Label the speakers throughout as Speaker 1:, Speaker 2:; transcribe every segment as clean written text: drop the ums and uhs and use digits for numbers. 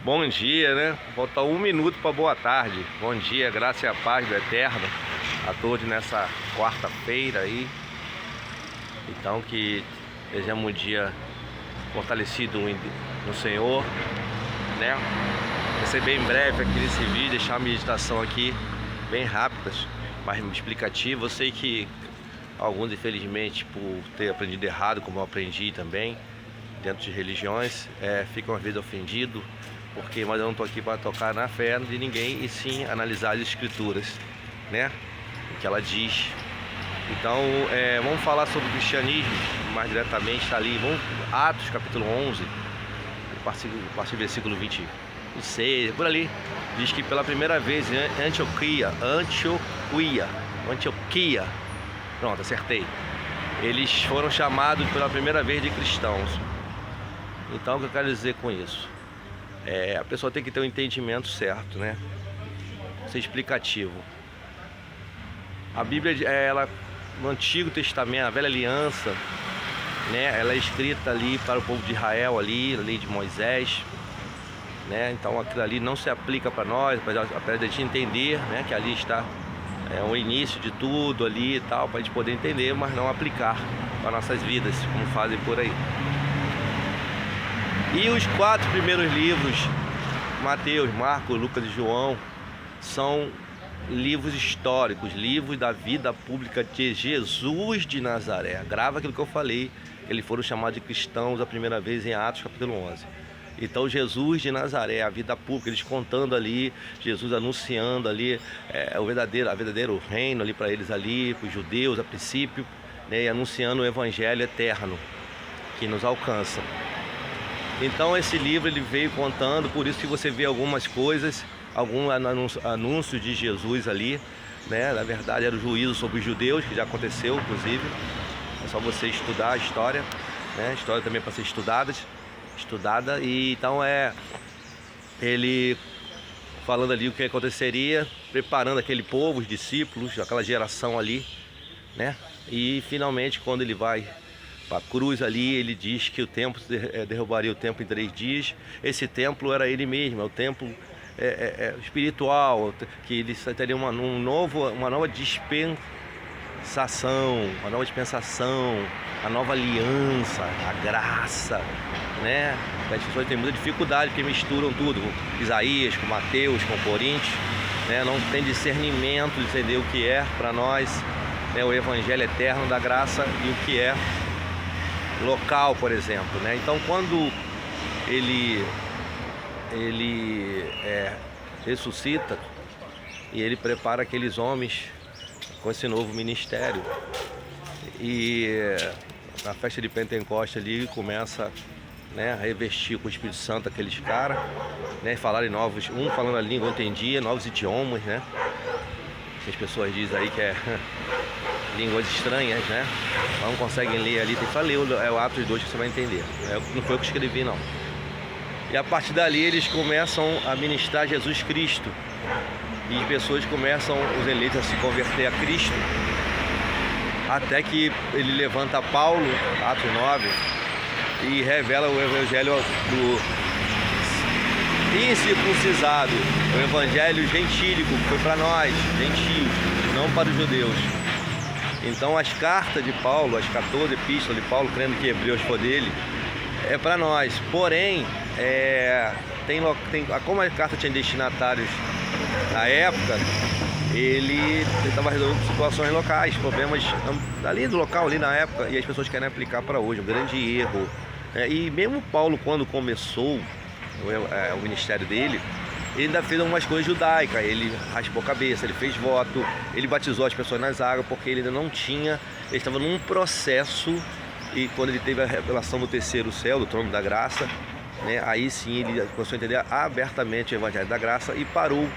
Speaker 1: Bom dia, né? Falta 1 minuto para boa tarde. Bom dia, graça e a paz do Eterno a todos nessa quarta-feira aí. Então que sejamos um dia fortalecido no Senhor, né? Vai ser bem breve aqui nesse vídeo, deixar uma meditação aqui bem rápida, mas explicativa. Eu sei que alguns, infelizmente, por ter aprendido errado, como eu aprendi também, dentro de religiões, ficam às vezes ofendidos, mas eu não estou aqui para tocar na fé de ninguém, e sim analisar as escrituras, né? O que ela diz. Então, vamos falar sobre o cristianismo mais diretamente, está ali, Atos capítulo 11, a partir do versículo 26, por ali, diz que pela primeira vez em Antioquia, pronto, acertei, eles foram chamados pela primeira vez de cristãos. Então, o que eu quero dizer com isso? A pessoa tem que ter um entendimento certo, né? Ser explicativo. A Bíblia, ela, no Antigo Testamento, a Velha Aliança, né? Ela é escrita ali para o povo de Israel, ali, a lei de Moisés, né? Então, aquilo ali não se aplica para nós, apesar de a gente entender, né? Que ali está o início de tudo ali e tal, para a gente poder entender, mas não aplicar para nossas vidas, como fazem por aí. E os 4 primeiros livros, Mateus, Marcos, Lucas e João, são livros históricos, livros da vida pública de Jesus de Nazaré. Grava aquilo que eu falei, eles foram chamados de cristãos a primeira vez em Atos capítulo 11. Então, Jesus de Nazaré, a vida pública, eles contando ali, Jesus anunciando ali o verdadeiro reino ali para eles ali, para os judeus a princípio, né, e anunciando o evangelho eterno que nos alcança. Então esse livro ele veio contando, por isso que você vê algumas coisas, algum anúncio de Jesus ali, né? Na verdade era o juízo sobre os judeus, que já aconteceu inclusive. É só você estudar a história, né? A história também é para ser estudada. E então ele falando ali o que aconteceria, preparando aquele povo, os discípulos, aquela geração ali, né? E finalmente quando ele vai para a cruz ali, ele diz que o templo derrubaria o templo em 3 dias. Esse templo era ele mesmo, é o templo espiritual, que ele teria uma nova dispensação, a nova aliança, a graça, né? As pessoas têm muita dificuldade porque misturam tudo, Isaías com Mateus, com Coríntios, né? Não tem discernimento de entender o que é para nós, né? O evangelho eterno da graça e o que é local, por exemplo, né? Então, quando ele ressuscita e ele prepara aqueles homens com esse novo ministério, e na festa de Pentecostes ali começa, né, a revestir com o Espírito Santo aqueles caras, né, falarem novos, falando a língua, entendia, novos idiomas, né? As pessoas dizem aí que línguas estranhas, né? Não conseguem ler ali, tem que ler o Atos 2 que você vai entender. Não foi eu que escrevi, não. E a partir dali eles começam a ministrar Jesus Cristo. E as pessoas começam, os eleitos, a se converter a Cristo. Até que ele levanta Paulo, Atos 9, e revela o evangelho do incircuncisado, o evangelho gentílico, que foi para nós, gentios, não para os judeus. Então as cartas de Paulo, as 14 epístolas de Paulo, crendo que Hebreus foi dele, é para nós. Porém, como a carta tinha destinatários na época, ele estava resolvendo situações locais, problemas ali do local, ali na época, e as pessoas querem aplicar para hoje, um grande erro. E mesmo Paulo, quando começou o ministério dele, ele ainda fez algumas coisas judaicas, ele raspou a cabeça, ele fez voto, ele batizou as pessoas nas águas, porque ele ainda não tinha, ele estava num processo, e quando ele teve a revelação do terceiro céu, do trono da graça, né, aí sim ele começou a entender abertamente o evangelho da graça e parou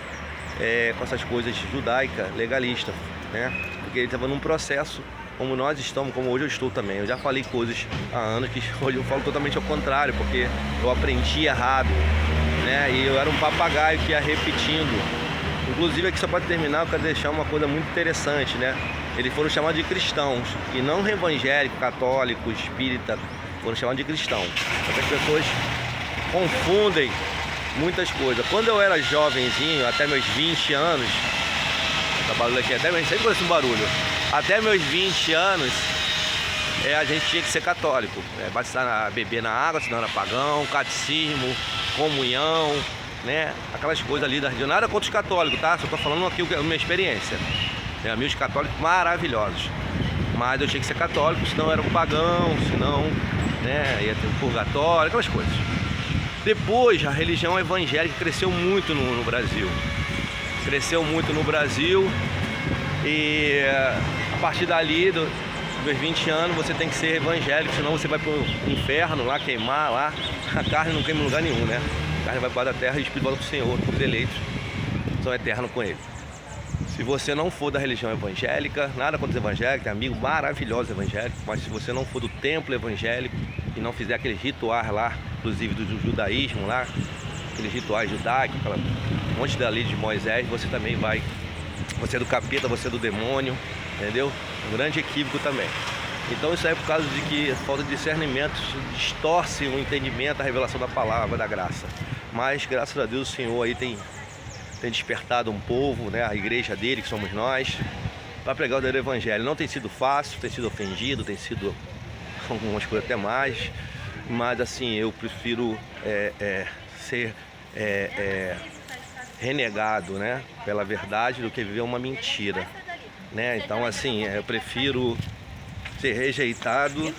Speaker 1: com essas coisas judaicas, legalistas, né, porque ele estava num processo, como nós estamos, como hoje eu estou também. Eu já falei coisas há anos que hoje eu falo totalmente ao contrário, porque eu aprendi errado, né? E eu era um papagaio que ia repetindo. Inclusive aqui, só para terminar, eu quero deixar uma coisa muito interessante, né? Eles foram chamados de cristãos, e não evangélico, católico, espírita, foram chamados de cristãos. Porque as pessoas confundem muitas coisas. Quando eu era jovenzinho, até meus 20 anos, tá barulho aqui, sempre conhece um barulho. Até meus 20 anos, a gente tinha que ser católico. Beber na água, senão era pagão, catecismo, comunhão, né? Aquelas coisas ali da religião. Nada contra os católicos, tá? Só tô falando aqui a minha experiência. Tem amigos católicos maravilhosos. Mas eu tinha que ser católico, senão era um pagão, senão, né, ia ter um purgatório, aquelas coisas. Depois, a religião evangélica cresceu muito no Brasil. Cresceu muito no Brasil. E a partir dali, dos 20 anos, você tem que ser evangélico, senão você vai pro inferno lá, queimar lá. A carne não queima em lugar nenhum, né? A carne vai para a terra e o espírito volta com o Senhor. Os eleitos são eternos com Ele. Se você não for da religião evangélica, nada contra os evangélicos, tem amigos maravilhosos evangélicos, mas se você não for do templo evangélico e não fizer aqueles rituais lá, inclusive do judaísmo lá, aqueles rituais judaicos, aquela monte da lei de Moisés, você também vai, você é do capeta, você é do demônio, entendeu? Um grande equívoco também. Então isso aí é por causa de que falta de discernimento distorce o entendimento, a revelação da palavra, da graça. Mas graças a Deus o Senhor aí tem despertado um povo, né, a igreja dele, que somos nós, para pregar o evangelho. Não tem sido fácil, tem sido ofendido, tem sido algumas coisas até mais, mas assim, eu prefiro ser renegado, né, pela verdade do que viver uma mentira, né? Então assim, eu prefiro ser rejeitado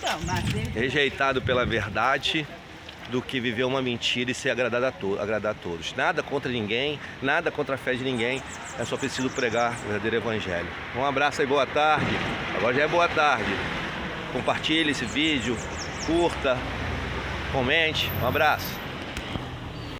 Speaker 1: pela verdade do que viver uma mentira e ser agradar a todos. Nada contra ninguém, nada contra a fé de ninguém, é só preciso pregar o verdadeiro evangelho. Um abraço aí, boa tarde. Agora já é boa tarde. Compartilhe esse vídeo, curta, comente. Um abraço.